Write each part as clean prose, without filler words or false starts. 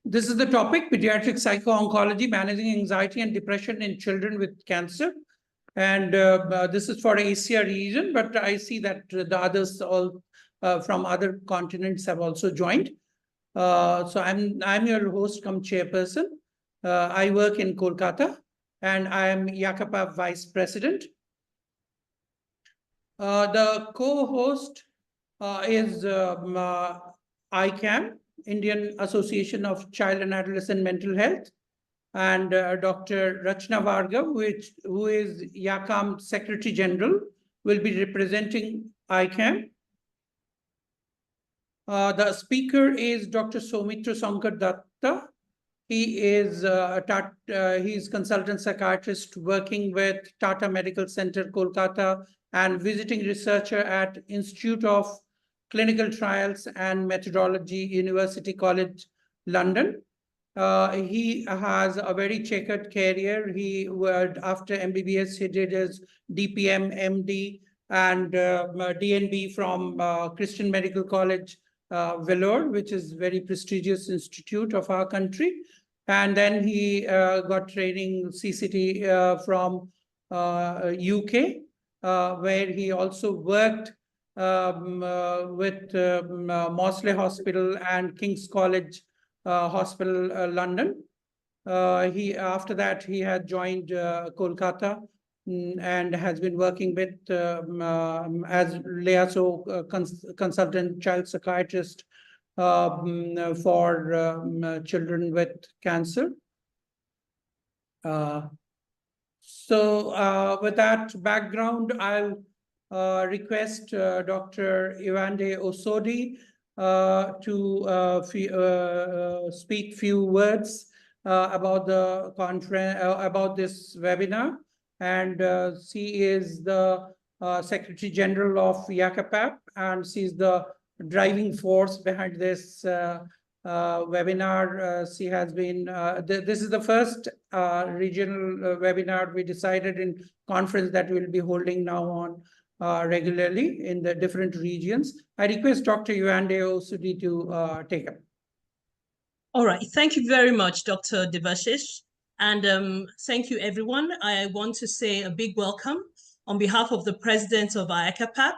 This is the topic, Pediatric Psycho-Oncology, Managing Anxiety and Depression in Children with Cancer. And this is for Asia region, but I see that the others all from other continents have also joined. So I'm your host cum chairperson. I work in Kolkata, and I am IACAPAP Vice President. The co-host is ICAM, Indian Association of Child and Adolescent Mental Health, and Dr. Rachna Varga, who is IACAM Secretary General, will be representing ICAM. The speaker is Dr. Soumitra Shankar Datta. He is he's consultant psychiatrist working with Tata Medical Center, Kolkata, and visiting researcher at Institute of Clinical Trials and Methodology, University College, London. He has a very checkered career. He worked after MBBS, he did his DPM, MD, and DNB from Christian Medical College, Vellore, which is very prestigious institute of our country. And then he got training CCT from UK, where he also worked with Mosley Hospital and King's College Hospital, London. After that, he had joined Kolkata and has been working with as LEASO consultant child psychiatrist for children with cancer. So with that background, I'll request Dr. Iwande Osodi to speak few words about the conference, about this webinar. And she is the Secretary General of IACAPAP, and she's the driving force behind this webinar. She has been, this is the first regional webinar we decided in conference that we'll be holding now on regularly in the different regions. I request Dr. Iwande Osodi to take up. All right, thank you very much, Dr. Devashish. And thank you, everyone. I want to say a big welcome on behalf of the president of IACAPAP,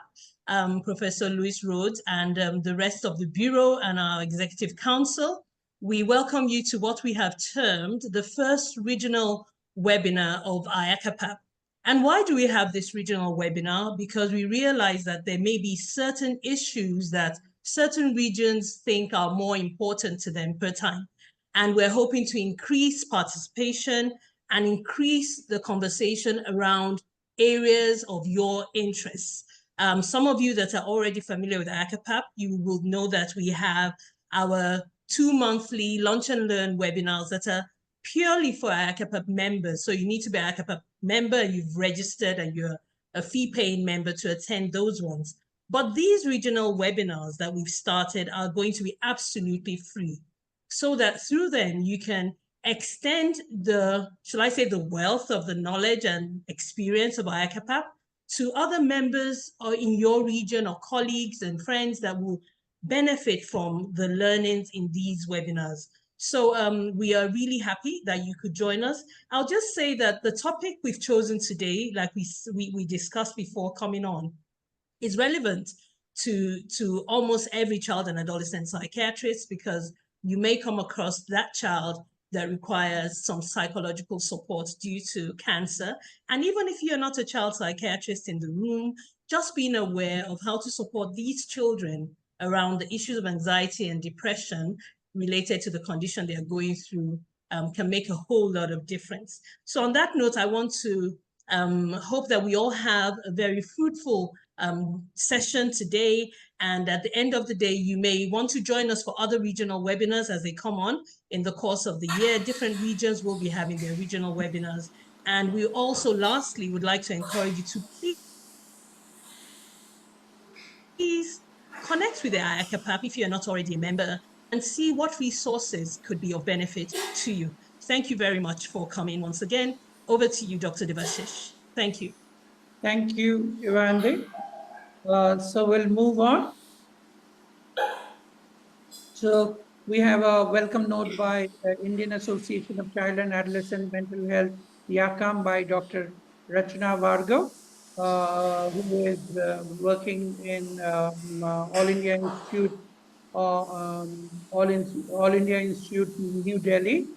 Professor Louis Rhodes, and the rest of the Bureau and our Executive Council. We welcome you to what we have termed the first regional webinar of IACAPAP. And why do we have this regional webinar? Because we realize that there may be certain issues that certain regions think are more important to them per time. And we're hoping to increase participation and increase the conversation around areas of your interests. Some of you that are already familiar with IACAPAP, you will know that we have our 2 monthly Lunch and Learn webinars that are purely for IACAPAP members. So you need to be an IACAPAP member, you've registered, and you're a fee-paying member to attend those ones. But these regional webinars that we've started are going to be absolutely free, so that through them you can extend the, shall I say, the wealth of the knowledge and experience of IACAPAP to other members or in your region or colleagues and friends that will benefit from the learnings in these webinars. So we are really happy that you could join us. I'll just say that the topic we've chosen today, like we discussed before coming on, is relevant to almost every child and adolescent psychiatrist, because you may come across that child that requires some psychological support due to cancer. And even if you're not a child psychiatrist in the room, just being aware of how to support these children around the issues of anxiety and depression related to the condition they are going through can make a whole lot of difference. So on that note, I want to hope that we all have a very fruitful session today. And at the end of the day, you may want to join us for other regional webinars as they come on in the course of the year. Different regions will be having their regional webinars. And we also, lastly, would like to encourage you to please connect with the IACAPAP if you're not already a member, and see what resources could be of benefit to you. Thank you very much for coming once again. Over to you, Dr. Devashish. Thank you. Thank you, Iwande. So we'll move on. So We have a welcome note by Indian Association of Child and Adolescent Mental Health, IACAM, by Dr. Rachna Varga, who is working in All India Institute, All India Institute, New Delhi,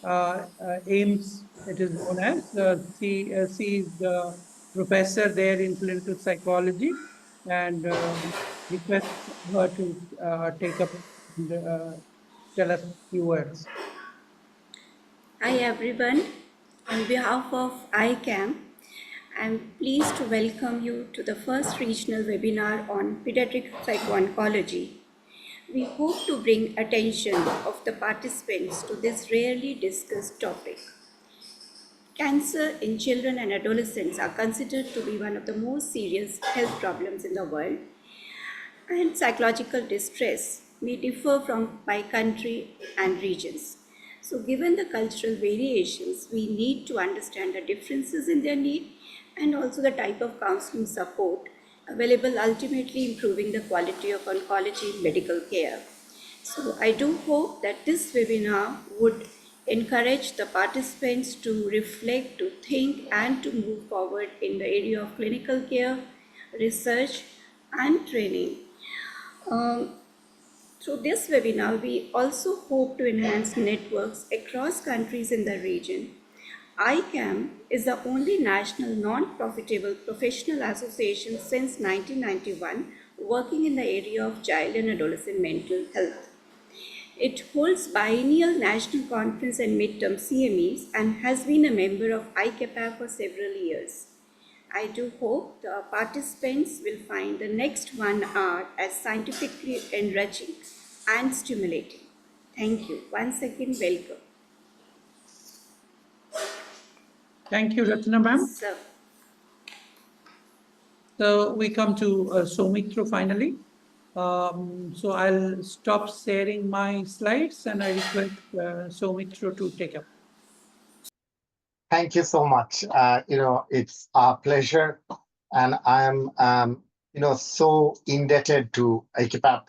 AIMS, it is known as. She is the professor there in clinical psychology, and request her to take up and tell us a few words. Hi everyone, on behalf of ICAM, I'm pleased to welcome you to the first regional webinar on pediatric psycho-oncology. We hope to bring attention of the participants to this rarely discussed topic. Cancer in children and adolescents are considered to be one of the most serious health problems in the world, and psychological distress may differ from by country and regions. So given the cultural variations, we need to understand the differences in their need and also the type of counseling support available, ultimately improving the quality of oncology medical care. So I do hope that this webinar would encourage the participants to reflect, to think, and to move forward in the area of clinical care, research, and training. Through this webinar, we also hope to enhance networks across countries in the region. ICAM is the only national non-profitable professional association since 1991 working in the area of child and adolescent mental health. It holds biennial national conference and midterm CMEs and has been a member of IACAPAP for several years. I do hope the participants will find the next 1 hour as scientifically enriching and stimulating. Thank you. Once again, welcome. Thank you, Ratna ma'am. So we come to Soumitra finally. So I'll stop sharing my slides and I request Soumitra to take up. Thank you so much. It's our pleasure, and I'm, so indebted to IACAPAP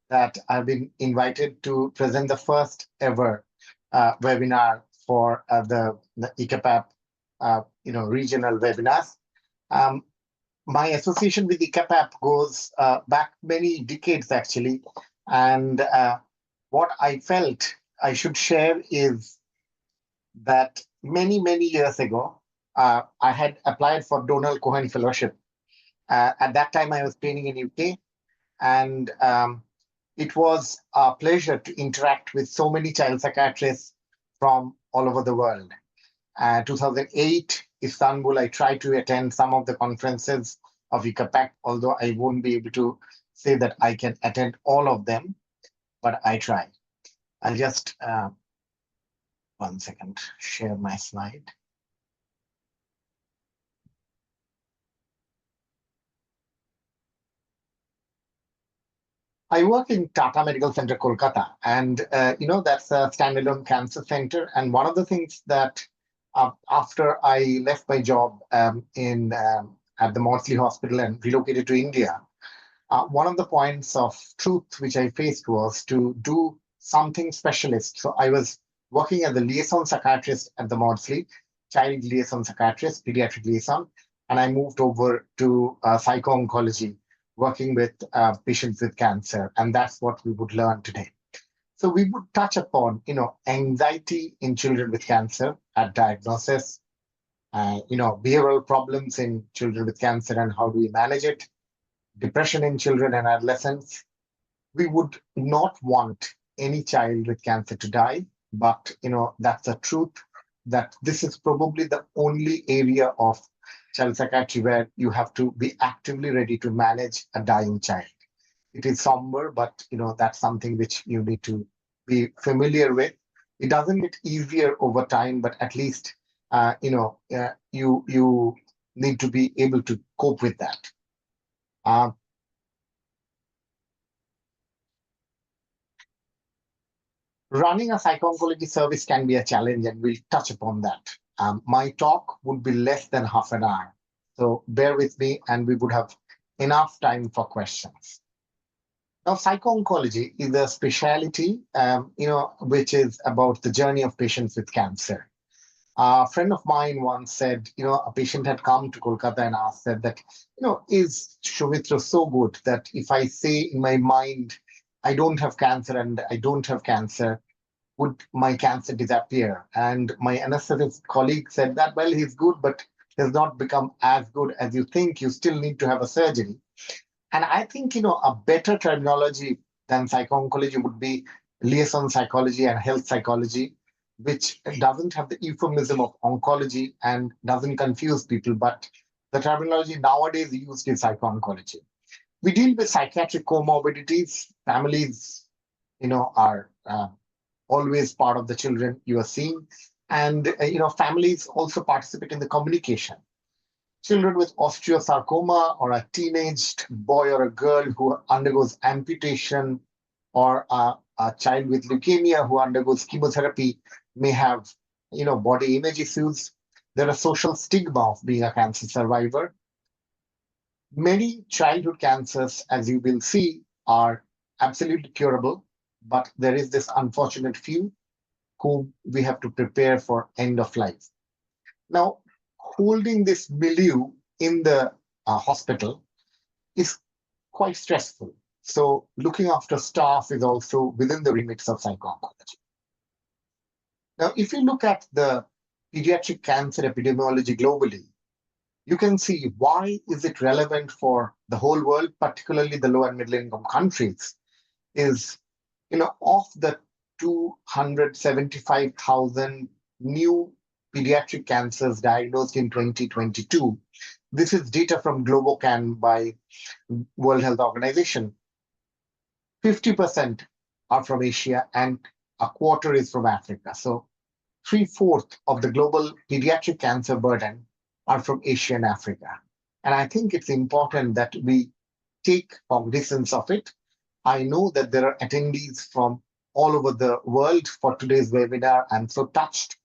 that I've been invited to present the first ever webinar for the IACAPAP, regional webinars. My association with IACAPAP goes back many decades, actually, and what I felt I should share is that many years ago, I had applied for Donald Cohen Fellowship. At that time, I was training in UK, and it was a pleasure to interact with so many child psychiatrists from all over the world. 2008, Istanbul, I tried to attend some of the conferences of IACAPAP, although I won't be able to say that I can attend all of them, but I try. I'll just 1 second, share my slide. I work in Tata Medical Center, Kolkata, and that's a standalone cancer center. And one of the things that after I left my job at the Maudsley Hospital and relocated to India, one of the points of truth which I faced was to do something specialist. So I was working as a liaison psychiatrist at the Maudsley, child liaison psychiatrist, pediatric liaison, and I moved over to psycho-oncology, working with patients with cancer, and that's what we would learn today. So we would touch upon, anxiety in children with cancer at diagnosis, behavioral problems in children with cancer and how do we manage it, depression in children and adolescents. We would not want any child with cancer to die, but that's the truth, that this is probably the only area of child psychiatry where you have to be actively ready to manage a dying child. It is somber, but that's something which you need to be familiar with. It doesn't get easier over time, but at least you need to be able to cope with that. Running a psycho-oncology service can be a challenge, and we'll touch upon that. My talk would be less than half an hour, so bear with me, and we would have enough time for questions. Now, psycho-oncology is a specialty, which is about the journey of patients with cancer. A friend of mine once said, a patient had come to Kolkata and asked that, is Soumitra so good that if I say in my mind, I don't have cancer and I don't have cancer, would my cancer disappear? And my anesthetist colleague said that, well, he's good, but has not become as good as you think. You still need to have a surgery. And I think, a better terminology than psycho-oncology would be liaison psychology and health psychology, which doesn't have the euphemism of oncology and doesn't confuse people. But the terminology nowadays used is psycho-oncology. We deal with psychiatric comorbidities. Families, are always part of the children you are seeing. And, families also participate in the communication. Children with osteosarcoma, or a teenaged boy or a girl who undergoes amputation, or a child with leukemia who undergoes chemotherapy may have, body image issues. There are social stigma of being a cancer survivor. Many childhood cancers, as you will see, are absolutely curable, but there is this unfortunate few whom we have to prepare for end of life. Now, holding this milieu in the hospital is quite stressful. So looking after staff is also within the remits of psycho-oncology. Now, if you look at the pediatric cancer epidemiology globally, you can see why is it relevant for the whole world, particularly the low and middle income countries, is, of the 275,000 new pediatric cancers diagnosed in 2022. This is data from GloboCan by World Health Organization. 50% are from Asia and a quarter is from Africa. So 3/4 of the global pediatric cancer burden are from Asia and Africa. And I think it's important that we take cognizance of it. I know that there are attendees from all over the world for today's webinar. I'm so touched.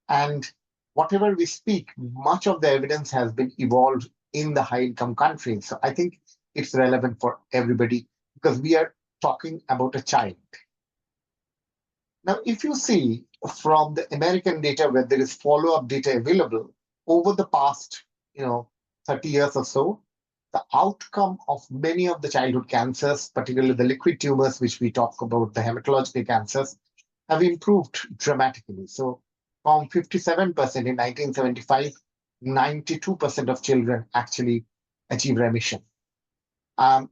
And whatever we speak, much of the evidence has been evolved in the high-income countries. So I think it's relevant for everybody because we are talking about a child. Now, if you see from the American data where there is follow-up data available over the past, 30 years or so, the outcome of many of the childhood cancers, particularly the liquid tumors, which we talk about, the hematological cancers, have improved dramatically. So from 57% in 1975, 92% of children actually achieve remission.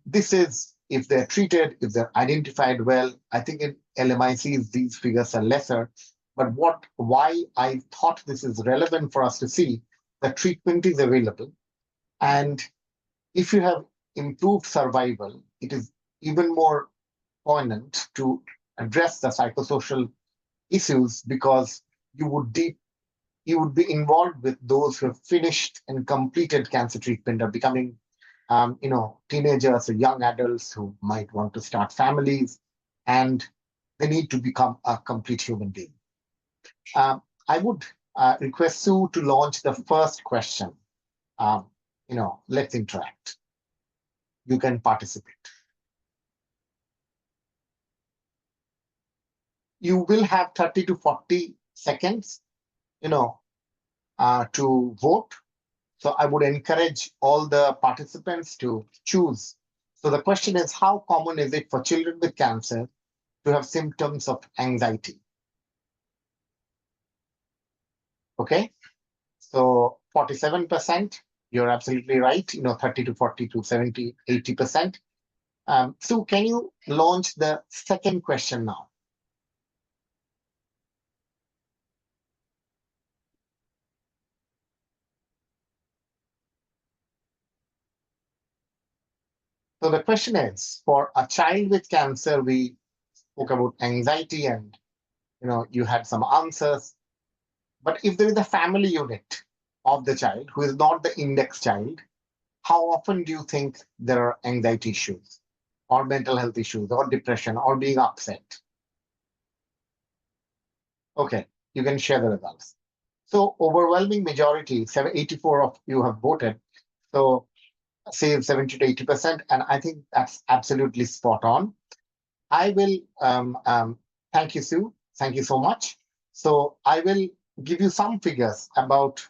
This is if they're treated, if they're identified well. I think in LMICs, these figures are lesser. But why I thought this is relevant for us to see, the treatment is available. And if you have improved survival, it is even more poignant to address the psychosocial issues because you would be involved with those who have finished and completed cancer treatment or becoming, teenagers or young adults who might want to start families, and they need to become a complete human being. I would request Sue to launch the first question. Let's interact. You can participate. You will have 30 to 40 seconds, to vote. So I would encourage all the participants to choose. So the question is, how common is it for children with cancer to have symptoms of anxiety? Okay, so 47%, you're absolutely right, 30 to 40 to 70, 80%. So can you launch the second question now? So the question is, for a child with cancer, we spoke about anxiety and, you had some answers. But if there is a family unit of the child who is not the index child, how often do you think there are anxiety issues or mental health issues or depression or being upset? Okay, you can share the results. So overwhelming majority, 84 of you have voted. So say 70 to 80%, and I think that's absolutely spot on. I will thank you, Sue. Thank you so much. So I will give you some figures about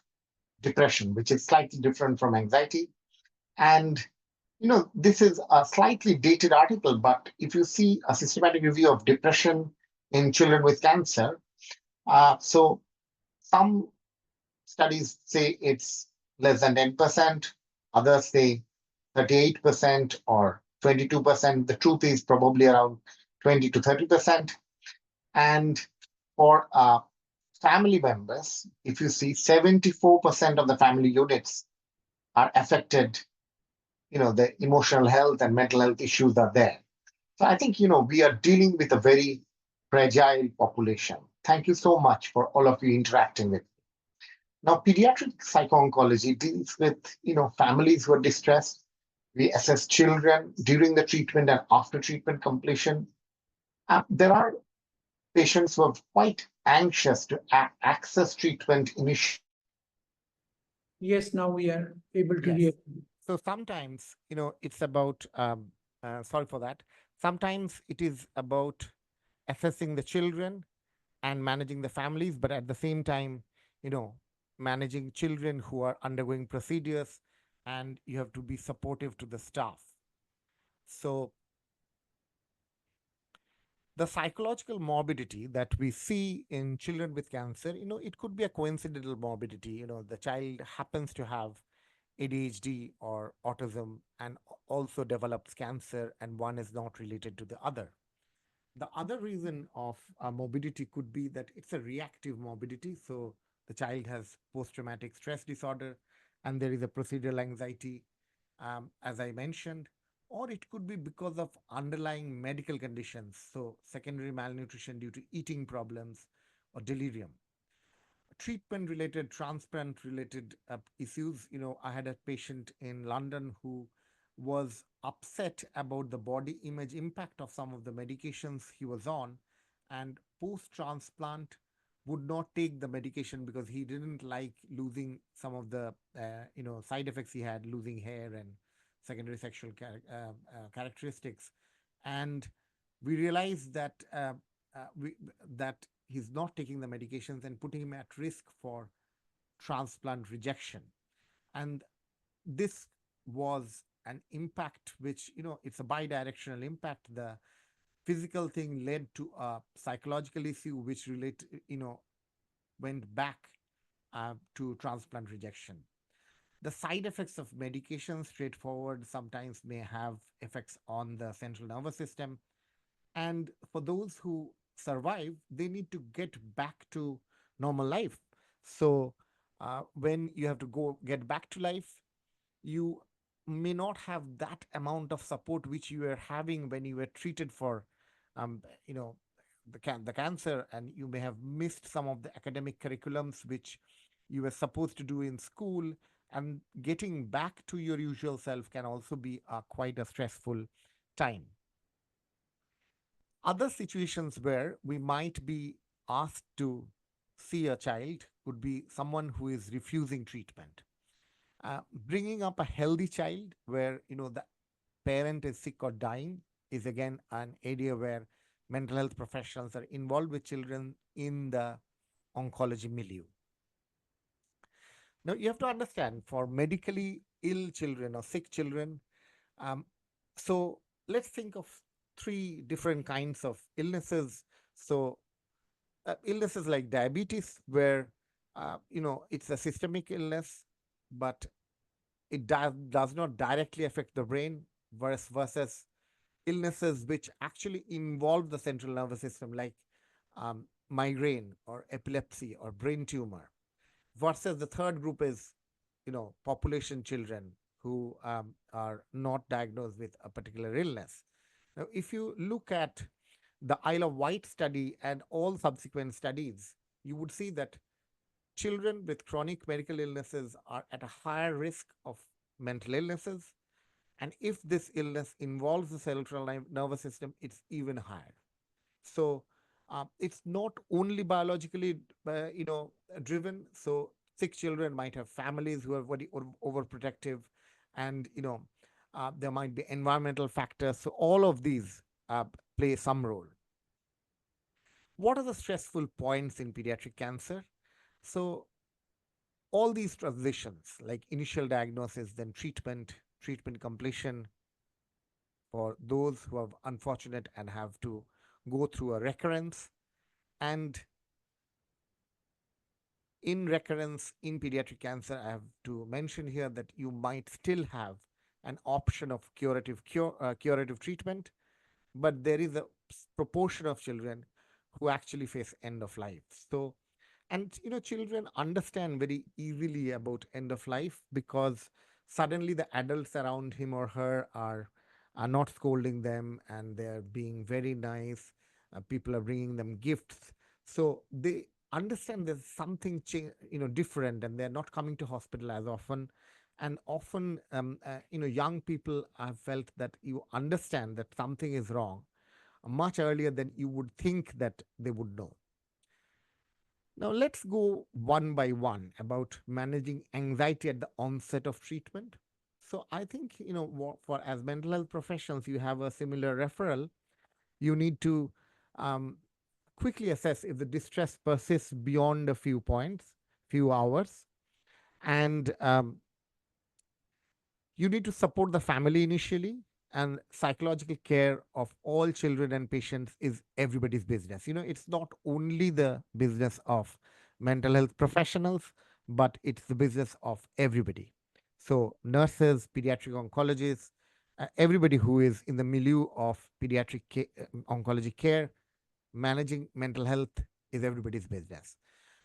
depression, which is slightly different from anxiety. And this is a slightly dated article, but if you see a systematic review of depression in children with cancer, so some studies say it's less than 10%, others say 38% or 22%. The truth is probably around 20 to 30%. And for family members, if you see 74% of the family units are affected, the emotional health and mental health issues are there. So I think, we are dealing with a very fragile population. Thank you so much for all of you interacting with me. Now, pediatric psycho-oncology deals with, families who are distressed. We assess children during the treatment and after treatment completion. There are patients who are quite anxious to access treatment initially. Yes, now we are able to Yes. hear. So sometimes, it's about, sorry for that. Sometimes it is about assessing the children and managing the families, but at the same time, managing children who are undergoing procedures, and you have to be supportive to the staff. So the psychological morbidity that we see in children with cancer, it could be a coincidental morbidity. The child happens to have ADHD or autism and also develops cancer, and one is not related to the other. The other reason of morbidity could be that it's a reactive morbidity. So the child has post traumatic stress disorder and there is a procedural anxiety, as I mentioned, or it could be because of underlying medical conditions. So secondary malnutrition due to eating problems or delirium. Treatment related, transplant related issues. I had a patient in London who was upset about the body image impact of some of the medications he was on, and post transplant would not take the medication because he didn't like losing some of the side effects he had, losing hair and secondary sexual characteristics. And we realized that we that he's not taking the medications and putting him at risk for transplant rejection. And this was an impact which, it's a bidirectional impact. The physical thing led to a psychological issue which went back to transplant rejection. The side effects of medication, straightforward, sometimes may have effects on the central nervous system. And for those who survive, they need to get back to normal life. So when you have to go get back to life, you may not have that amount of support which you were having when you were treated for um, you know the cancer, and you may have missed some of the academic curriculums which you were supposed to do in school, and getting back to your usual self can also be quite a stressful time. Other situations where we might be asked to see a child would be someone who is refusing treatment. Bringing up a healthy child where the parent is sick or dying is again an area where mental health professionals are involved with children in the oncology milieu. Now you have to understand, for medically ill children or sick children, um, so let's think of three different kinds of illnesses. So illnesses like diabetes, where it's a systemic illness, but it does not directly affect the brain, versus illnesses which actually involve the central nervous system, like migraine or epilepsy or brain tumor. Versus the third group is, population children who are not diagnosed with a particular illness. Now, if you look at the Isle of Wight study and all subsequent studies, you would see that children with chronic medical illnesses are at a higher risk of mental illnesses. And if this illness involves the central nervous system, it's even higher. So it's not only biologically, driven. So sick children might have families who are very overprotective, and there might be environmental factors. So all of these play some role. What are the stressful points in pediatric cancer? So, all these transitions, like initial diagnosis, then treatment, treatment completion, for those who are unfortunate and have to go through a recurrence, and in recurrence in pediatric cancer, I have to mention here that you might still have an option of curative treatment, but there is a proportion of children who actually face end of life. So, and children understand very easily about end of life because suddenly the adults around him or her are not scolding them, and they're being very nice. People are bringing them gifts, so they understand there's something different, and they're not coming to hospital as often. And often young people have felt that you understand that something is wrong much earlier than you would think that they would know. Now, let's go one by one about managing anxiety at the onset of treatment. So, I think, for as mental health professionals, you have a similar referral. You need to um, quickly assess if the distress persists beyond a few points, few hours, and you need to support the family initially. And psychological care of all children and patients is everybody's business. It's not only the business of mental health professionals, but it's the business of everybody. So nurses, pediatric oncologists, everybody who is in the milieu of pediatric oncology care, managing mental health is everybody's business.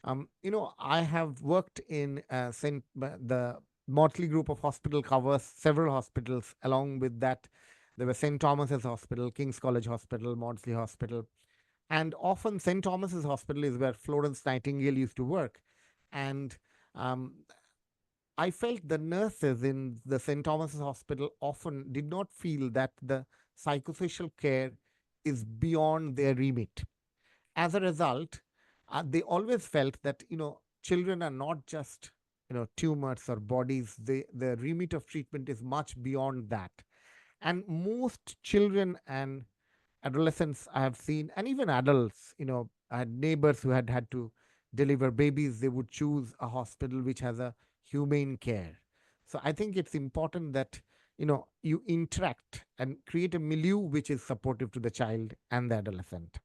I have worked in the Motley Group of hospital covers several hospitals. Along with that, there were St. Thomas's Hospital, King's College Hospital, Maudsley Hospital, and often St. Thomas's Hospital is where Florence Nightingale used to work. And um, I felt the nurses in the St. Thomas's Hospital often did not feel that the psychosocial care is beyond their remit. As a result, they always felt that children are not just tumors or bodies. The remit of treatment is much beyond that. And most children and adolescents I have seen, and even adults, I had neighbors who had to deliver babies. They would choose a hospital which has a humane care. So I think it's important that you interact and create a milieu which is supportive to the child and the adolescent.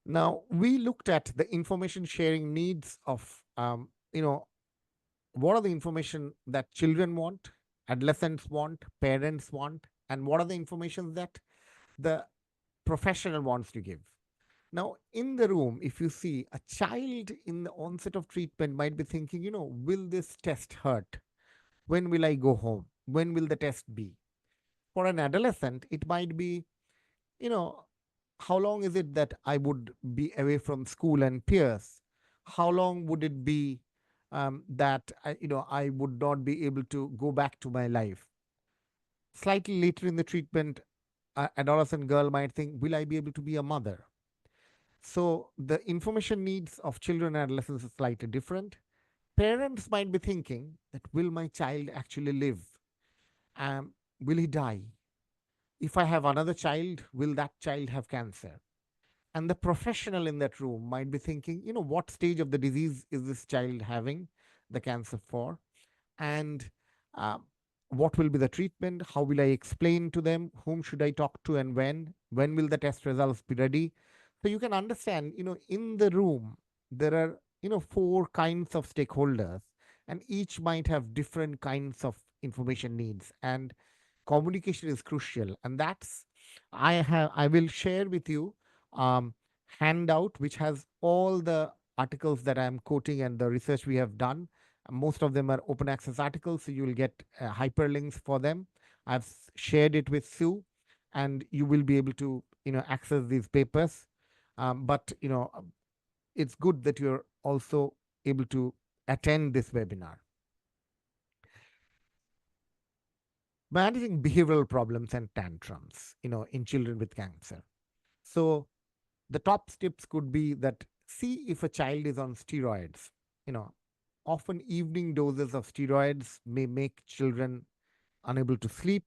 Now, we looked at the information sharing needs of, what are the information that children want, adolescents want, parents want, and what are the information that the professional wants to give. Now, in the room, if you see a child in the onset of treatment might be thinking, will this test hurt? When will I go home? When will the test be? For an adolescent, it might be, you know, how long is it that I would be away from school and peers? How long would it be that I would not be able to go back to my life? Slightly later in the treatment, adolescent girl might think, will I be able to be a mother? So the information needs of children and adolescents is slightly different. Parents might be thinking that will my child actually live? Will he die? If I have another child, will that child have cancer? And the professional in that room might be thinking, what stage of the disease is this child having the cancer for? And uh, what will be the treatment? How will I explain to them? Whom should I talk to and when? When will the test results be ready? So you can understand, in the room, there are, four kinds of stakeholders, and each might have different kinds of information needs. And communication is crucial. And I will share with you um, handout which has all the articles that I'm quoting and the research we have done. Most of them are open access articles, so you will get hyperlinks for them. I've shared it with Sue, and you will be able to access these papers. But it's good that you're also able to attend this webinar. Managing behavioral problems and tantrums, in children with cancer. So the top tips could be that see if a child is on steroids. Often evening doses of steroids may make children unable to sleep.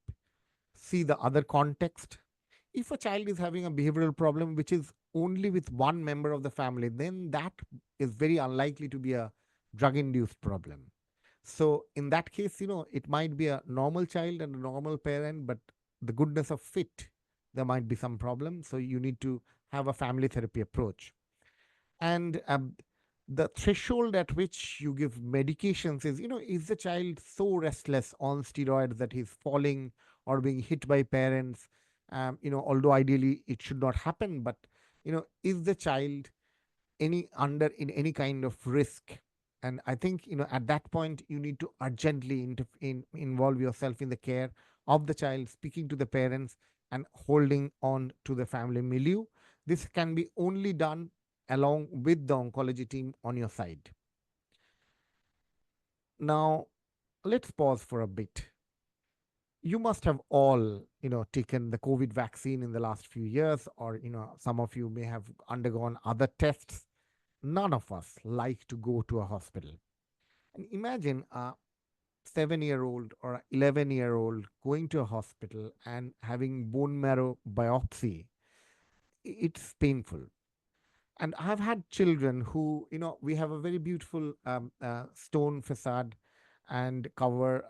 see the other context. If a child is having a behavioral problem which is only with one member of the family, then that is very unlikely to be a drug induced problem. So in that case, it might be a normal child and a normal parent, but the goodness of fit, there might be some problem. So you need to have a family therapy approach. And the threshold at which you give medications is, is the child so restless on steroids that he's falling or being hit by parents? Although ideally it should not happen, but is the child in any kind of risk? And I think, at that point you need to urgently involve yourself in the care of the child, speaking to the parents and holding on to the family milieu. This can be only done along with the oncology team on your side. Now, let's pause for a bit. You must have all, taken the COVID vaccine in the last few years, or, some of you may have undergone other tests. None of us like to go to a hospital. And imagine a 7-year-old or an 11-year-old going to a hospital and having bone marrow biopsy. It's painful. And I've had children who, we have a very beautiful stone facade and cover,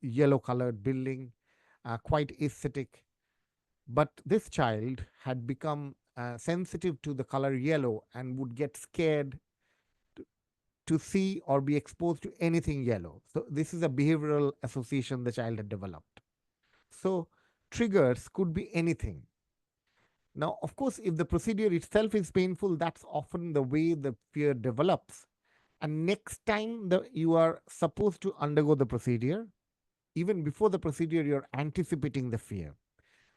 yellow colored building, quite aesthetic. But this child had become sensitive to the color yellow and would get scared to see or be exposed to anything yellow. So, this is a behavioral association the child had developed. So, triggers could be anything. Now, of course, if the procedure itself is painful, that's often the way the fear develops. And next time you are supposed to undergo the procedure, even before the procedure, you're anticipating the fear.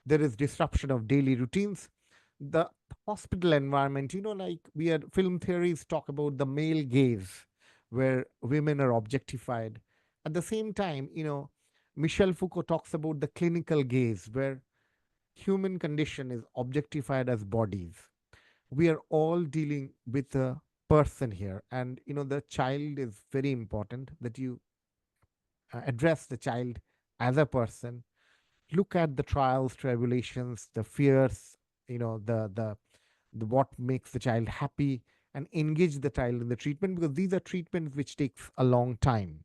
There is disruption of daily routines. The hospital environment, like we had film theories talk about the male gaze, where women are objectified. At the same time, Michel Foucault talks about the clinical gaze, where human condition is objectified as bodies. We are all dealing with a person here, and the child is very important, that you address the child as a person. Look at the trials, tribulations, the fears, the what makes the child happy, and engage the child in the treatment, because these are treatments which takes a long time.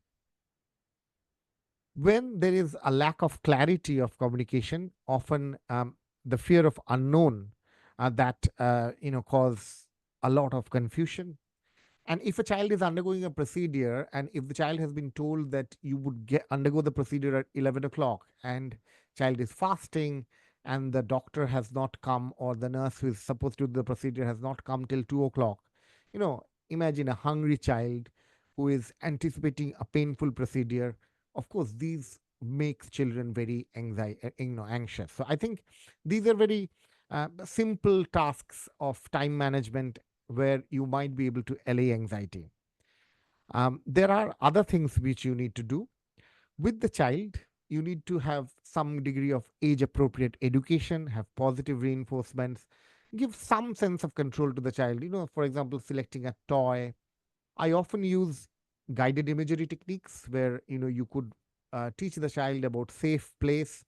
When there is a lack of clarity of communication, often the fear of unknown, that cause a lot of confusion. And if a child is undergoing a procedure, and if the child has been told that you would undergo the procedure at 11 o'clock, and child is fasting, and the doctor has not come, or the nurse who is supposed to do the procedure has not come till 2 o'clock, imagine a hungry child who is anticipating a painful procedure. Of course, these makes children very anxious. So I think these are very simple tasks of time management where you might be able to allay anxiety. There are other things which you need to do with the child. You need to have some degree of age appropriate education, have positive reinforcements, give some sense of control to the child. For example, selecting a toy. I often use guided imagery techniques where you could teach the child about safe place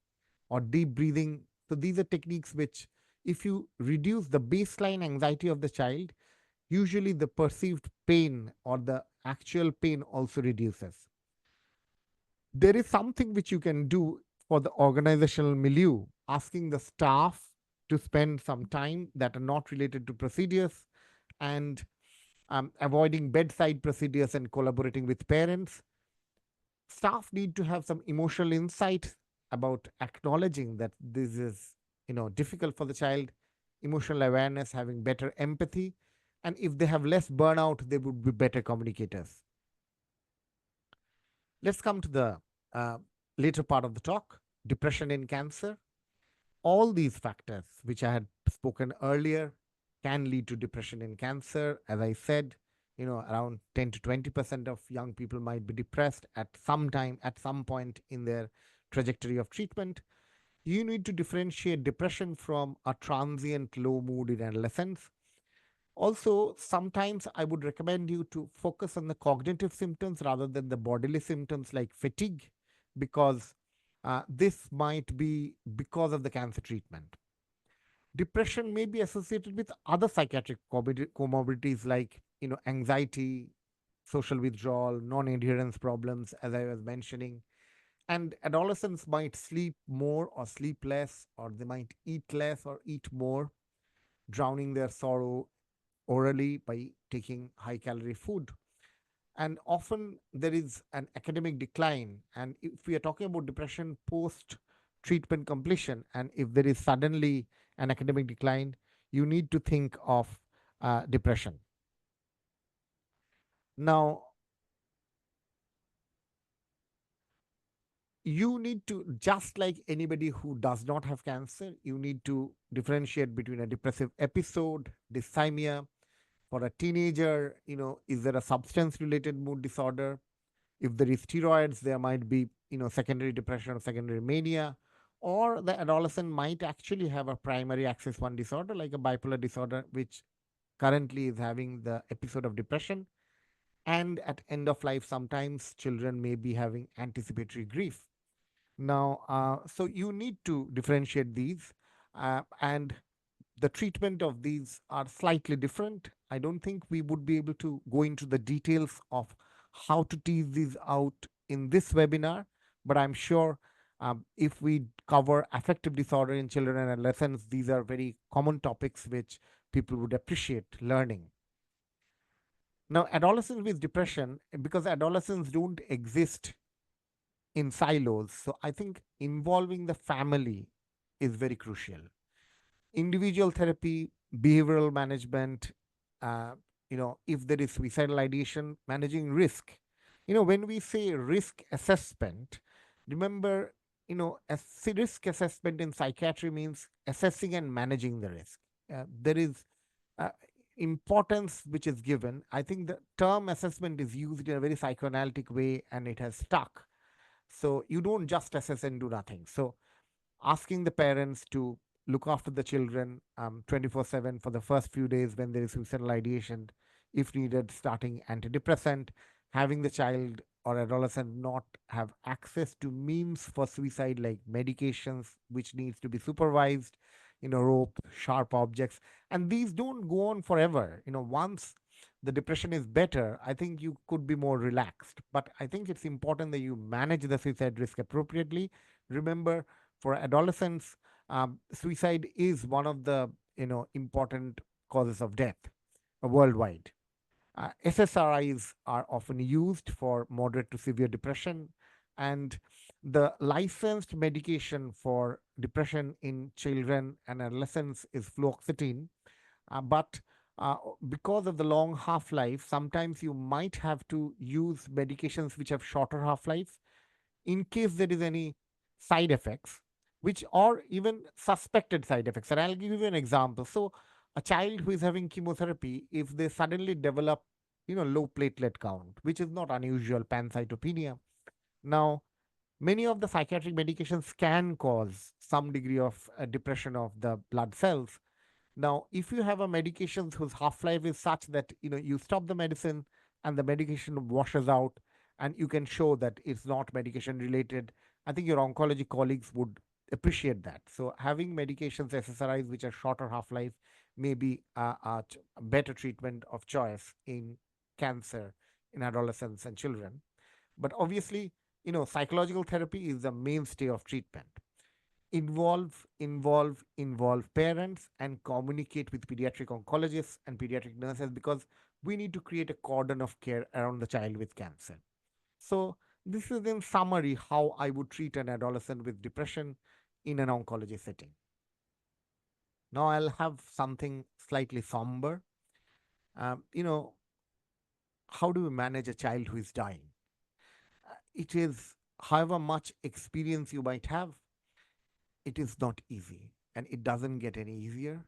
or deep breathing. So these are techniques which, if you reduce the baseline anxiety of the child, usually the perceived pain or the actual pain also reduces. There is something which you can do for the organizational milieu, asking the staff to spend some time that are not related to procedures, and avoiding bedside procedures and collaborating with parents. Staff need to have some emotional insight about acknowledging that this is difficult for the child, emotional awareness, having better empathy, and if they have less burnout, they would be better communicators. Let's come to the later part of the talk, depression in cancer. All these factors which I had spoken earlier can lead to depression in cancer. As I said, around 10 to 20% of young people might be depressed at some time, at some point in their trajectory of treatment. You need to differentiate depression from a transient low mood in adolescence. Also, sometimes I would recommend you to focus on the cognitive symptoms rather than the bodily symptoms like fatigue, because This might be because of the cancer treatment. Depression may be associated with other psychiatric comorbidities like anxiety, social withdrawal, non-adherence problems, as I was mentioning. And adolescents might sleep more or sleep less, or they might eat less or eat more, drowning their sorrow orally by taking high calorie food. And often there is an academic decline. And if we are talking about depression post treatment completion, and if there is suddenly an academic decline, you need to think of depression. Now, you need to, just like anybody who does not have cancer, you need to differentiate between a depressive episode, dysthymia. For a teenager, is there a substance related mood disorder? If there is steroids, there might be secondary depression or secondary mania. Or the adolescent might actually have a primary axis 1 disorder like a bipolar disorder, which currently is having the episode of depression. And at end of life, sometimes children may be having anticipatory grief. Now, so you need to differentiate these, and the treatment of these are slightly different. I don't think we would be able to go into the details of how to tease these out in this webinar, but I'm sure if we cover affective disorder in children and adolescents, these are very common topics which people would appreciate learning. Now, adolescents with depression, because adolescents don't exist in silos, so I think involving the family is very crucial. Individual therapy, behavioral management, uh, if there is suicidal ideation, managing risk. When we say risk assessment, remember, risk assessment in psychiatry means assessing and managing the risk. There is uh, importance which is given. I think the term assessment is used in a very psychoanalytic way and it has stuck. So you don't just assess and do nothing. So asking the parents to look after the children 24/7 for the first few days when there is suicidal ideation, if needed, starting antidepressant, having the child or adolescent not have access to means for suicide like medications, which needs to be supervised, rope, sharp objects, and these don't go on forever. Once the depression is better, I think you could be more relaxed. But I think it's important that you manage the suicide risk appropriately. Remember, for adolescents, suicide is one of the important causes of death worldwide. SSRIs are often used for moderate to severe depression, and the licensed medication for depression in children and adolescents is fluoxetine. But because of the long half life, sometimes you might have to use medications which have shorter half lives in case there is any side effects, which or even suspected side effects. And I'll give you an example. So a child who is having chemotherapy, if they suddenly develop low platelet count, which is not unusual, pancytopenia. Now, many of the psychiatric medications can cause some degree of depression of the blood cells. Now, if you have a medication whose half-life is such that you stop the medicine and the medication washes out, and you can show that it's not medication related, I think your oncology colleagues would appreciate that. So having medications, SSRIs, which are shorter half-life, may be a better treatment of choice in cancer in adolescents and children. But obviously, psychological therapy is the mainstay of treatment. Involve parents and communicate with pediatric oncologists and pediatric nurses, because we need to create a cordon of care around the child with cancer. So this is in summary how I would treat an adolescent with depression in an oncology setting. Now I'll have something slightly somber. You know, how do we manage a child who is dying? It is, however much experience you might have, it is not easy and it doesn't get any easier.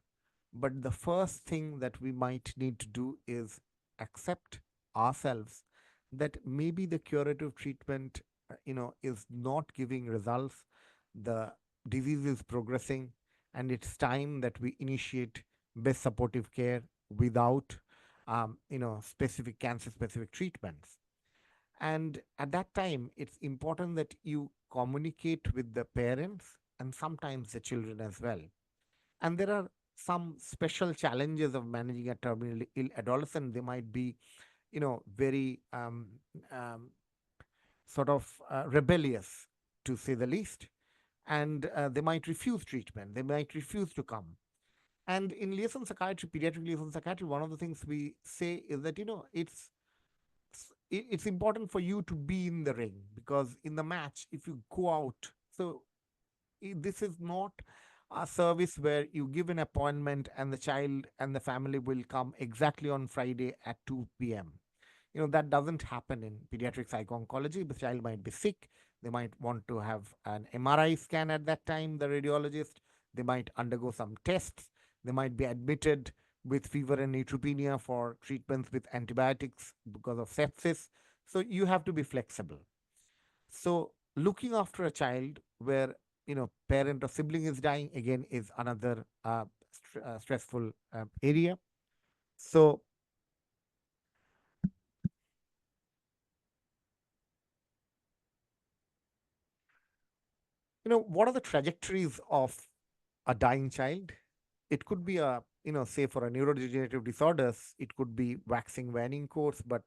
But the first thing that we might need to do is accept ourselves that maybe the curative treatment is not giving results. The disease is progressing and it's time that we initiate best supportive care without specific cancer specific treatments. And at that time, it's important that you communicate with the parents and sometimes the children as well. And there are some special challenges of managing a terminally ill adolescent. They might be, very sort of rebellious, to say the least, and they might refuse treatment. They might refuse to come. And in liaison psychiatry, pediatric liaison psychiatry, one of the things we say is that it's important for you to be in the ring, because in the match, if you go out, so this is not a service where you give an appointment and the child and the family will come exactly on Friday at 2 p.m. That doesn't happen in pediatric psycho-oncology. The child might be sick. They might want to have an MRI scan at that time, the radiologist. They might undergo some tests. They might be admitted with fever and neutropenia for treatments with antibiotics because of sepsis. So you have to be flexible. So looking after a child where parent or sibling is dying again is another stressful area. So what are the trajectories of a dying child? It could be a, say for a neurodegenerative disorders, it could be waxing waning course, but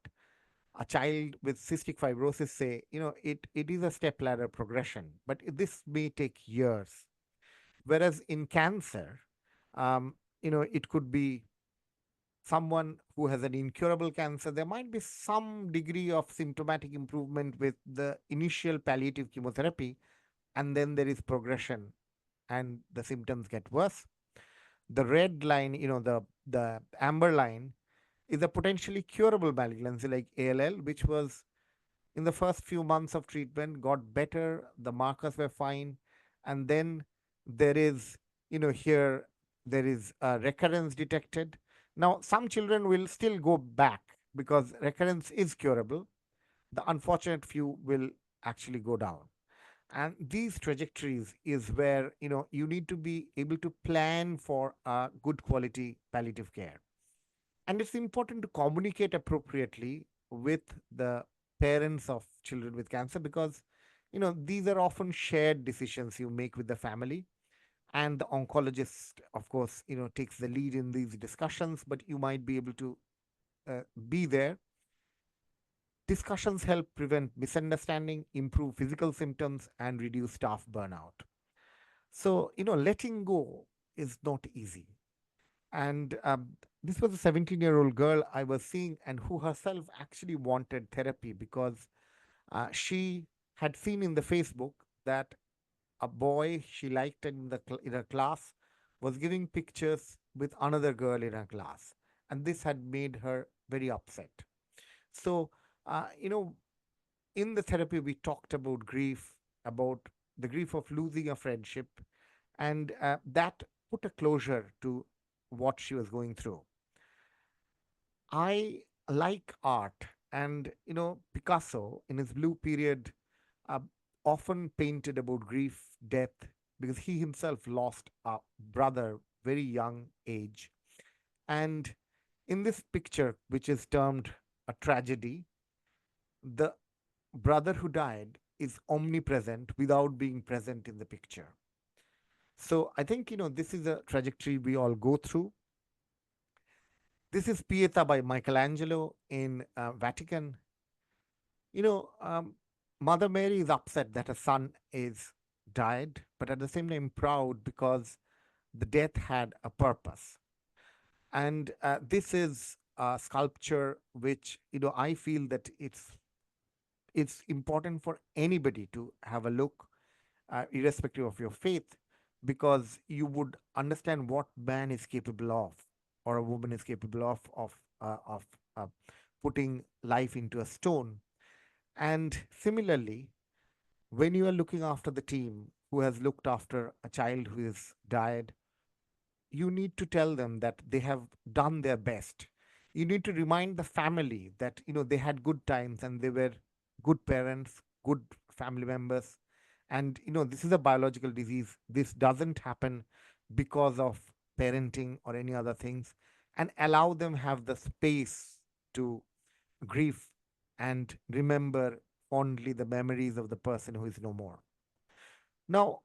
a child with cystic fibrosis, say, it is a step ladder progression, but this may take years. Whereas in cancer, um, it could be someone who has an incurable cancer. There might be some degree of symptomatic improvement with the initial palliative chemotherapy, and then there is progression and the symptoms get worse. The red line, the amber line, is a potentially curable malignancy like ALL, which was in the first few months of treatment got better, the markers were fine, and then there is, here there is a recurrence detected. Now, some children will still go back because recurrence is curable. The unfortunate few will actually go down. And these trajectories is where you need to be able to plan for a good quality palliative care. And it's important to communicate appropriately with the parents of children with cancer, because these are often shared decisions you make with the family, and the oncologist, of course, takes the lead in these discussions, but you might be able to be there. Discussions help prevent misunderstanding, improve physical symptoms, and reduce staff burnout. So letting go is not easy. And this was a 17-year-old girl I was seeing, and who herself actually wanted therapy because she had seen in the Facebook that a boy she liked in her class was giving pictures with another girl in her class, and this had made her very upset. So, uh, you know, in the therapy, we talked about grief, about the grief of losing a friendship, and that put a closure to what she was going through. I like art, and Picasso in his blue period uh, often painted about grief, death, because he himself lost a brother very young age. And in this picture, which is termed a tragedy, the brother who died is omnipresent without being present in the picture. So I think this is a trajectory we all go through. This is Pieta by Michelangelo in Vatican. You know, um, Mother Mary is upset that her son is died, but at the same time proud because the death had a purpose. And this is a sculpture which I feel that it's important for anybody to have a look, irrespective of your faith, because you would understand what man is capable of, or a woman is capable of uh, putting life into a stone. And similarly, when you are looking after the team who has looked after a child who is died, you need to tell them that they have done their best. You need to remind the family that they had good times and they were good parents, good family members. And this is a biological disease. This doesn't happen because of parenting or any other things. And allow them have the space to grieve and remember fondly the memories of the person who is no more. Now,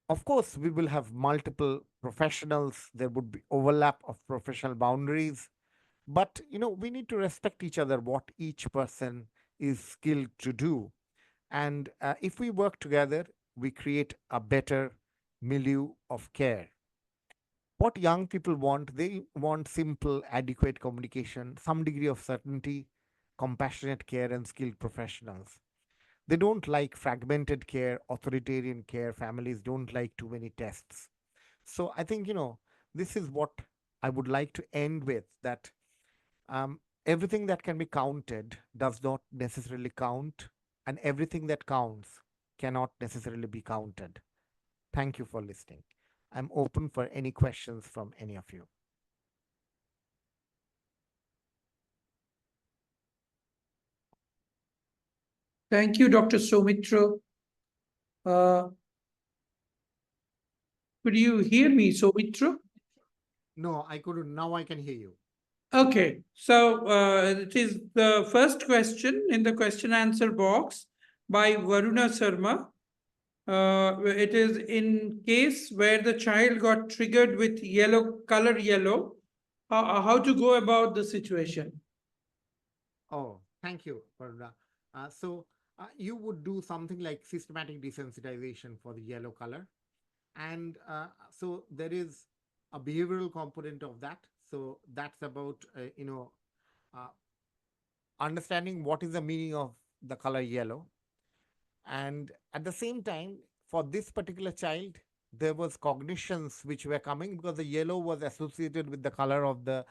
of course, we will have multiple professionals. There would be overlap of professional boundaries, but we need to respect each other, what each person is skilled to do. And if we work together, we create a better milieu of care. What young people want, they want simple, adequate communication, some degree of certainty, compassionate care, and skilled professionals. They don't like fragmented care, authoritarian care. Families don't like too many tests. So I think, this is what I would like to end with, that everything that can be counted does not necessarily count, and everything that counts cannot necessarily be counted. Thank you for listening. I'm open for any questions from any of you. Thank you, Dr. Soumitra. Could you hear me, Soumitra? No, I couldn't. Now I can hear you. Okay, so it is the first question in the question answer box by Varuna Sharma. It is in case where the child got triggered with color yellow, how to go about the situation. Oh, thank you, Varuna. So you would do something like systematic desensitization for the yellow color. And so there is a behavioral component of that. So that's about, uh, understanding what is the meaning of the color yellow. And at the same time, for this particular child, there was cognitions which were coming because the yellow was associated with the color of the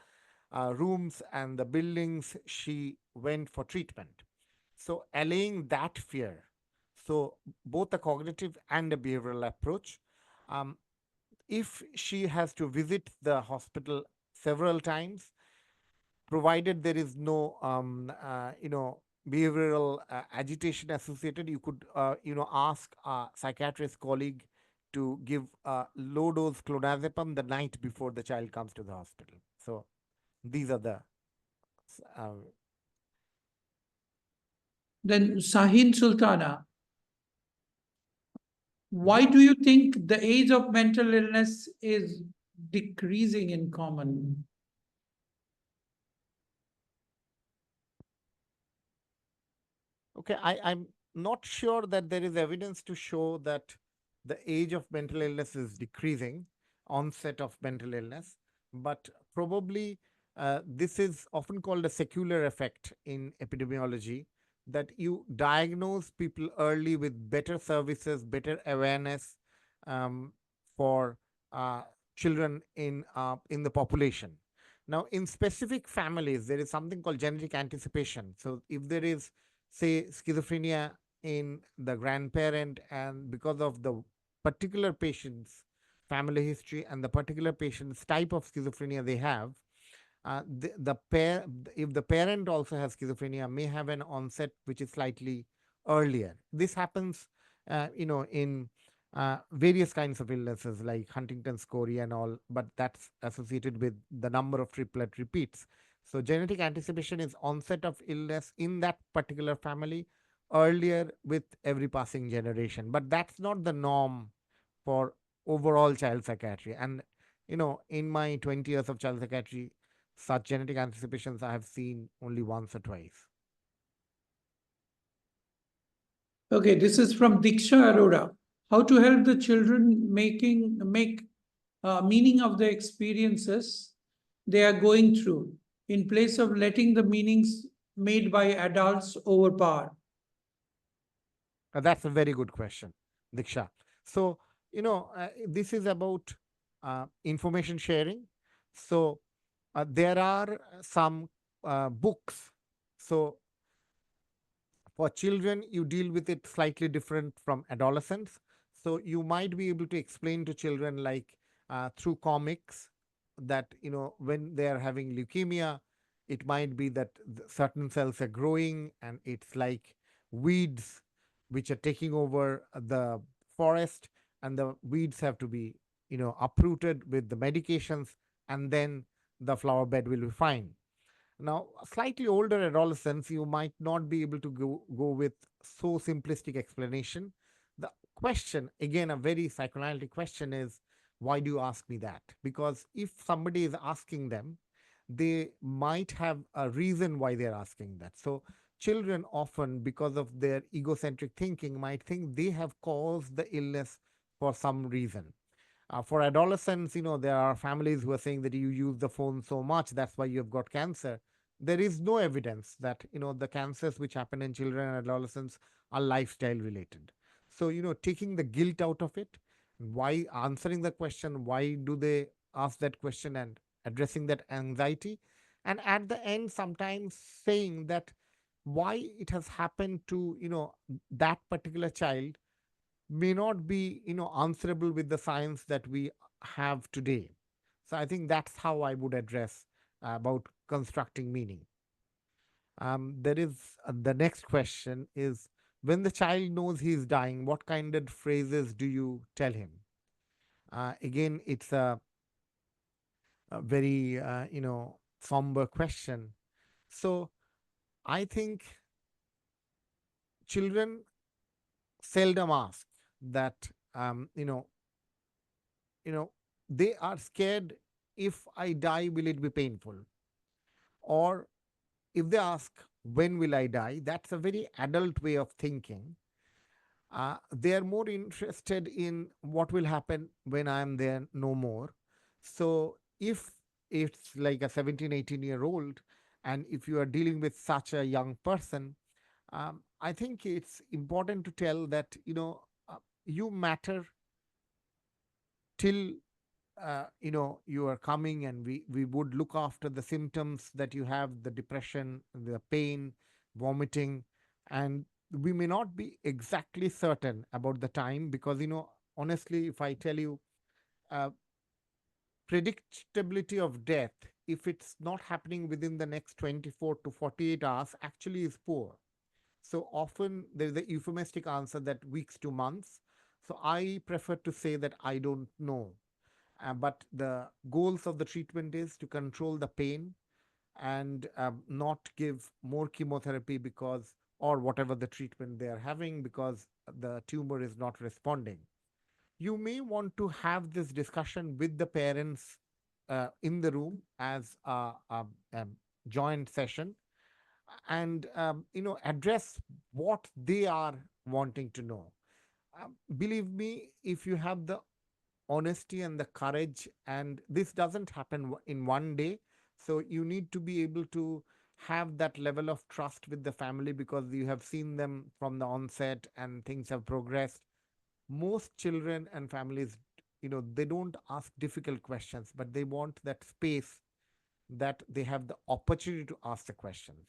rooms and the buildings she went for treatment. So allaying that fear, so both a cognitive and a behavioral approach. um, if she has to visit the hospital several times, provided there is no behavioral agitation associated, you could ask a psychiatrist colleague to give low dose clonazepam the night before the child comes to the hospital. So these are the uh, Then Sahin Sultana, why do you think the age of mental illness is decreasing in common? Okay, I'm not sure that there is evidence to show that the age of mental illness is decreasing, onset of mental illness, but probably this is often called a secular effect in epidemiology, that you diagnose people early with better services, better awareness um, for uh, children in the population. Now, in specific families, there is something called genetic anticipation. So, if there is, say, schizophrenia in the grandparent, and because of the particular patient's family history and the particular patient's type of schizophrenia they have, the pair, if the parent also has schizophrenia, may have an onset which is slightly earlier. This happens in various kinds of illnesses like Huntington's chorea and all, but that's associated with the number of triplet repeats. So genetic anticipation is onset of illness in that particular family earlier with every passing generation, but that's not the norm for overall child psychiatry. And in my 20 years of child psychiatry, such genetic anticipations I have seen only once or twice. Okay, this is from Diksha Arora. How to help the children make meaning of the experiences they are going through in place of letting the meanings made by adults overpower. That's a very good question, Diksha. So, this is about information sharing. So, there are some books. So, for children, you deal with it slightly different from adolescents. So, you might be able to explain to children, like through comics, that when they are having leukemia, it might be that certain cells are growing and it's like weeds which are taking over the forest, and the weeds have to be uprooted with the medications, and then the flower bed will be fine. Now, slightly older adolescents, you might not be able to go with so simplistic explanation. The question, again, a very psychoanalytic question is, why do you ask me that? Because if somebody is asking them, they might have a reason why they're asking that. So children often, because of their egocentric thinking, might think they have caused the illness for some reason. For adolescents, there are families who are saying that you use the phone so much, that's why you've got cancer. There is no evidence that, the cancers which happen in children and adolescents are lifestyle related. So, taking the guilt out of it, why answering the question, why do they ask that question, and addressing that anxiety. And at the end, sometimes saying that why it has happened to, that particular child may not be answerable with the science that we have today. So I think that's how I would address about constructing meaning. There is the next question is, when the child knows he is dying, what kind of phrases do you tell him? Again, it's a very somber question. So I think children seldom ask that you know they are scared, if I die will it be painful, or if they ask when will I die, that's a very adult way of thinking. They are more interested in what will happen when I am there no more. So if it's like a 17-18 year old, and if you are dealing with such a young person, I think it's important to tell that you matter till you are coming, and we would look after the symptoms that you have, the depression, the pain, vomiting. And we may not be exactly certain about the time, because honestly, if I tell you, uh, predictability of death, if it's not happening within the next 24 to 48 hours, actually is poor. So often there's a euphemistic answer that weeks to months. So I prefer to say that I don't know. But the goals of the treatment is to control the pain, and not give more chemotherapy, because, or whatever the treatment they are having, because the tumor is not responding. You may want to have this discussion with the parents in the room as a joint session, and address what they are wanting to know. Believe me, if you have the honesty and the courage, and this doesn't happen in one day, so you need to be able to have that level of trust with the family, because you have seen them from the onset and things have progressed. Most children and families, they don't ask difficult questions, but they want that space, that they have the opportunity to ask the questions.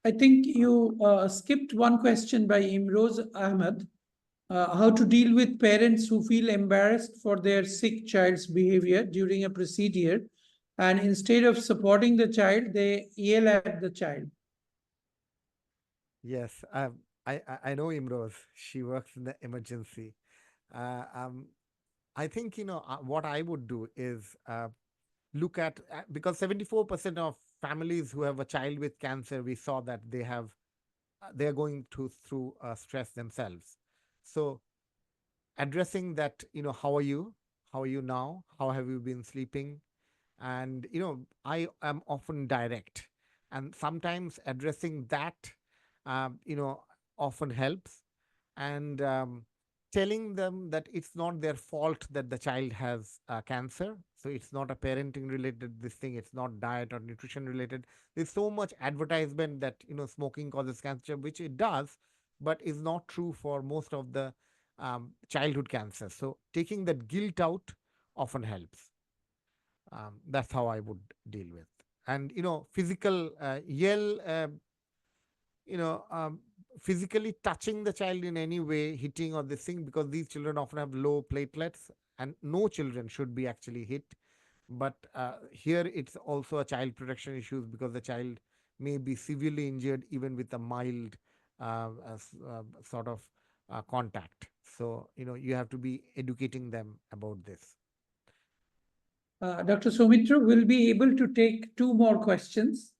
I think you skipped one question by Imroz Ahmed. How to deal with parents who feel embarrassed for their sick child's behavior during a procedure, and instead of supporting the child, they yell at the child. Yes, I know Imroz. She works in the emergency. Uh, um, I think what I would do is look at, because 74% of families who have a child with cancer, we saw that they are going through stress themselves. So addressing that, how are you now, how have you been sleeping, and I am often direct, and sometimes addressing that often helps. And telling them that it's not their fault that the child has cancer, so it's not a parenting related this thing, it's not diet or nutrition related. There's so much advertisement that smoking causes cancer, which it does, but is not true for most of the childhood cancer. So taking that guilt out often helps. That's how I would deal with. And physical yell, you know um, physically touching the child in any way, hitting or this thing, because these children often have low platelets, and no children should be actually hit. But here it's also a child protection issues, because the child may be severely injured even with a mild sort of contact. So you have to be educating them about this. Dr. Soumitra will be able to take 2 more questions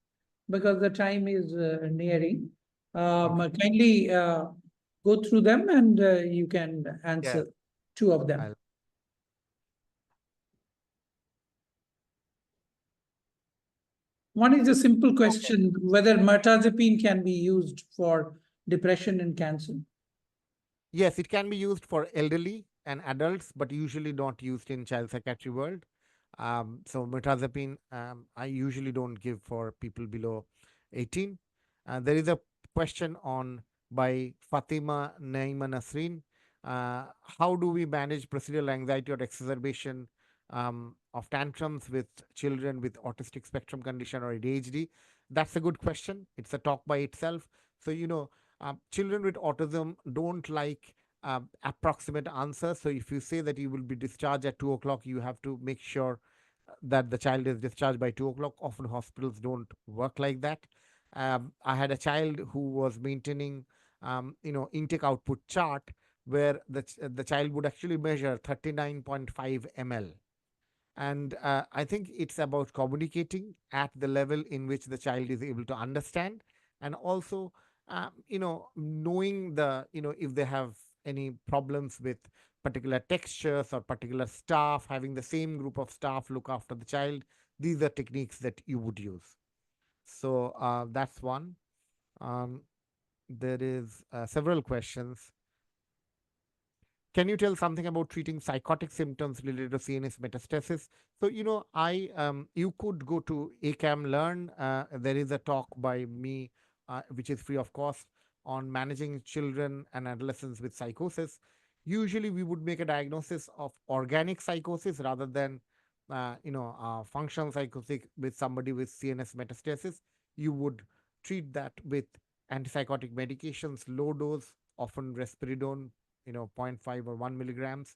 because the time is nearing. Kindly go through them and you can answer 2 of them. One is a simple question, whether mirtazapine can be used for depression and cancer. Yes, it can be used for elderly and adults, but usually not used in child psychiatry world. So mirtazapine, I usually don't give for people below 18. There is a question on by Fatima Naima Nasreen. How do we manage procedural anxiety or exacerbation of tantrums with children with autistic spectrum condition or ADHD? That's a good question. It's a talk by itself. So, children with autism don't like approximate answers. So if you say that you will be discharged at 2 o'clock, you have to make sure that the child is discharged by 2 o'clock. Often hospitals don't work like that. I had a child who was maintaining, intake output chart where the child would actually measure 39.5 ml. And I think it's about communicating at the level in which the child is able to understand, and also, knowing if they have any problems with particular textures or particular staff, having the same group of staff look after the child. These are techniques that you would use. So that's one. There is several questions. Can you tell something about treating psychotic symptoms related to CNS metastasis? So, you could go to ACAM Learn. There is a talk by me, which is free of cost, on managing children and adolescents with psychosis. Usually, we would make a diagnosis of organic psychosis rather than, functional psychosis with somebody with CNS metastasis. You would treat that with antipsychotic medications, low dose, often risperidone, 0.5 or 1 milligrams.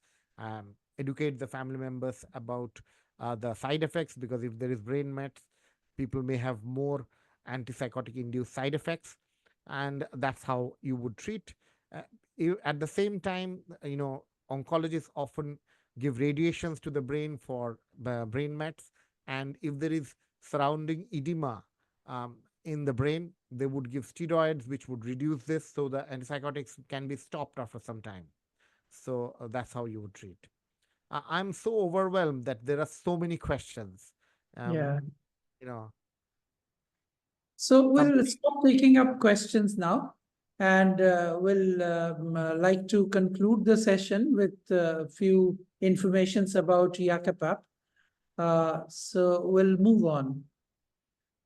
Educate the family members about the side effects, because if there is brain mets, people may have more antipsychotic induced side effects, and that's how you would treat. At the same time, oncologists often give radiations to the brain for brain mets, and if there is surrounding edema in the brain, they would give steroids which would reduce this, so the antipsychotics can be stopped after some time. So that's how you would treat. I'm so overwhelmed that there are so many questions. Yeah. You know, So we'll stop taking up questions now, and we'll like to conclude the session with a few informations about IACAPAP. So we'll move on.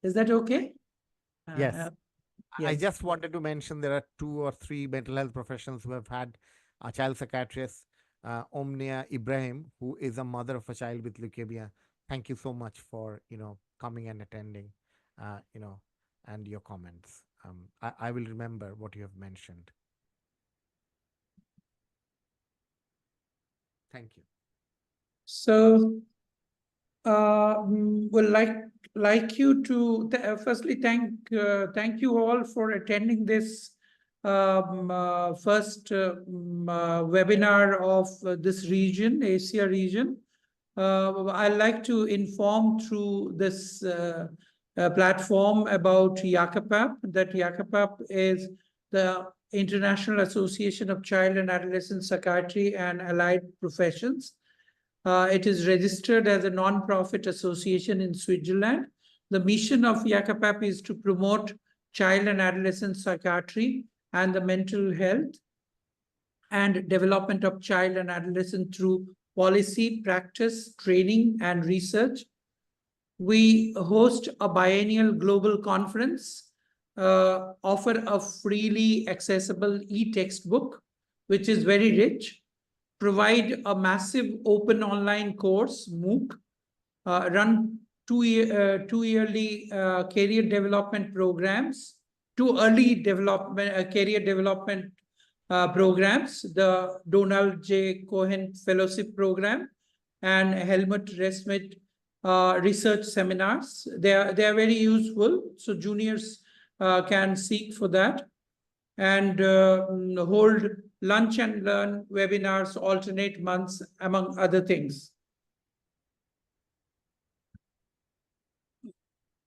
Is that okay? yes. I yes. just wanted to mention there are 2 or 3 mental health professionals who have had a child psychiatrist, Omnia Ibrahim, who is a mother of a child with leukemia. Thank you so much for coming and attending, and your comments. I will remember what you have mentioned. Thank you. So would like you to firstly thank you all for attending this first webinar of this region, Asia region. I'd like to inform through this platform about IACAPAP, that IACAPAP is the International Association of Child and Adolescent Psychiatry and Allied Professions. It is registered as a non-profit association in Switzerland. The mission of IACAPAP is to promote child and adolescent psychiatry and the mental health and development of child and adolescent through policy, practice, training, and research. We host a biennial global conference, offer a freely accessible e-textbook, which is very rich, provide a massive open online course, MOOC, run two yearly career development programs, 2 early development career development programs, the Donald J. Cohen Fellowship Program and Helmut Resmith research seminars. They are very useful, so juniors can seek for that, and hold lunch and learn webinars alternate months, among other things.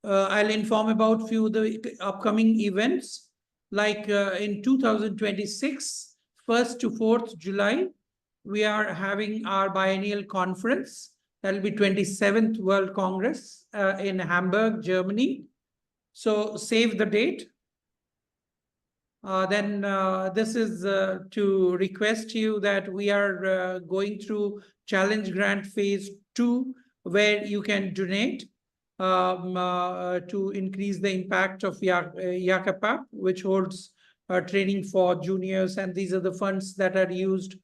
I'll inform about few of the upcoming events. Like in 2026, 1st to 4th July, we are having our biennial conference. That will be 27th World Congress in Hamburg, Germany. So save the date. Then this is to request you that we are going through Challenge Grant Phase 2, where you can donate to increase the impact of IACAPAP, which holds training for juniors, and these are the funds that are used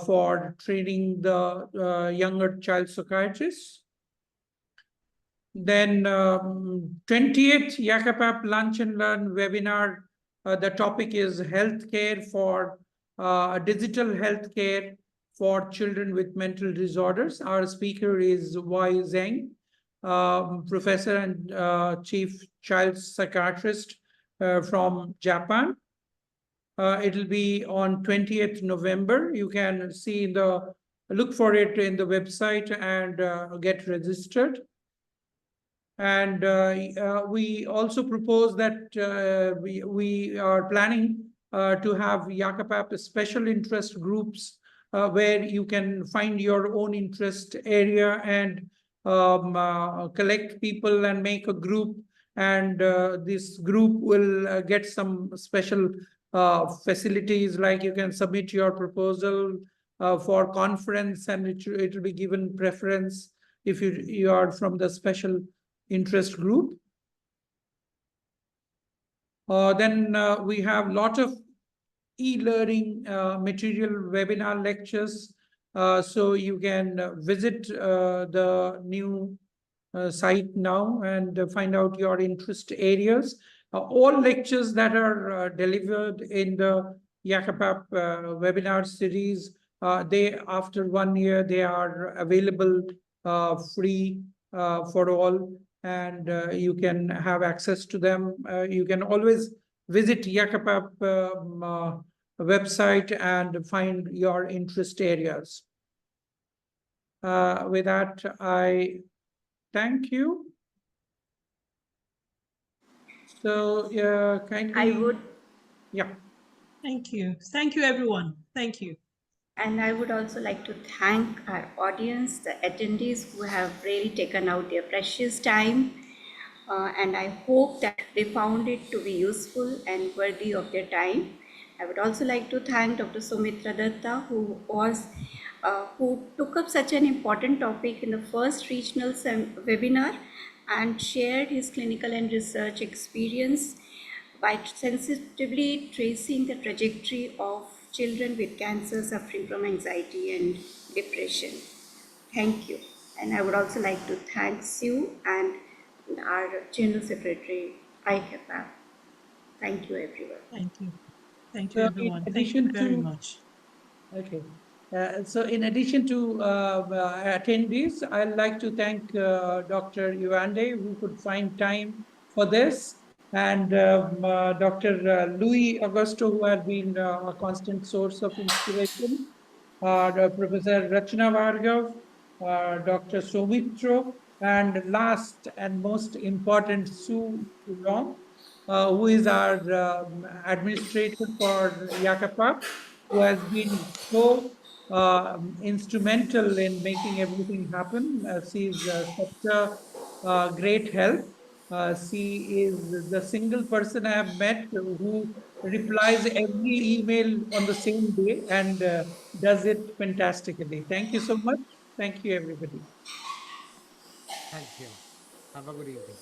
for training the younger child psychiatrists. Then 20th IACAPAP Lunch and Learn webinar. The topic is healthcare for digital healthcare for children with mental disorders. Our speaker is Y. Zheng, professor and chief child psychiatrist from Japan. It'll be on 20th November. You can look for it in the website and get registered. And we also propose that we are planning to have IACAPAP special interest groups where you can find your own interest area and collect people and make a group. And this group will get some special facilities, like you can submit your proposal for conference, and it will be given preference if you are from the special interest group. Then we have a lot of e-learning material, webinar lectures. So you can visit the new site now and find out your interest areas. All lectures that are delivered in the IACAPAP webinar series, after 1 year, they are available free for all, and you can have access to them. You can always visit IACAPAP website and find your interest areas. With that, I thank you. So kindly. I would. Yeah. Thank you. Thank you, everyone. Thank you. And I would also like to thank our audience, the attendees who have really taken out their precious time. And I hope that they found it to be useful and worthy of their time. I would also like to thank Dr. Soumitra Datta, who took up such an important topic in the first regional webinar and shared his clinical and research experience by sensitively tracing the trajectory of children with cancer suffering from anxiety and depression. Thank you. And I would also like to thank Sue and our General Secretary, IACAPAP. Thank you, everyone. Thank you. Thank you, So everyone. Thank you very much. Okay. So in addition to attendees, I'd like to thank Dr. Yuande, who could find time for this, and Dr. Louis Augusto, who has been a constant source of inspiration, Professor Rachna Bhargav, Dr. Soumitra, and last and most important, Sue Long, who is our administrator for IACAPAP, who has been so instrumental in making everything happen. She is such a great help. She is the single person I have met who replies every email on the same day and does it fantastically. Thank you so much. Thank you, everybody. Thank you. Have a good evening.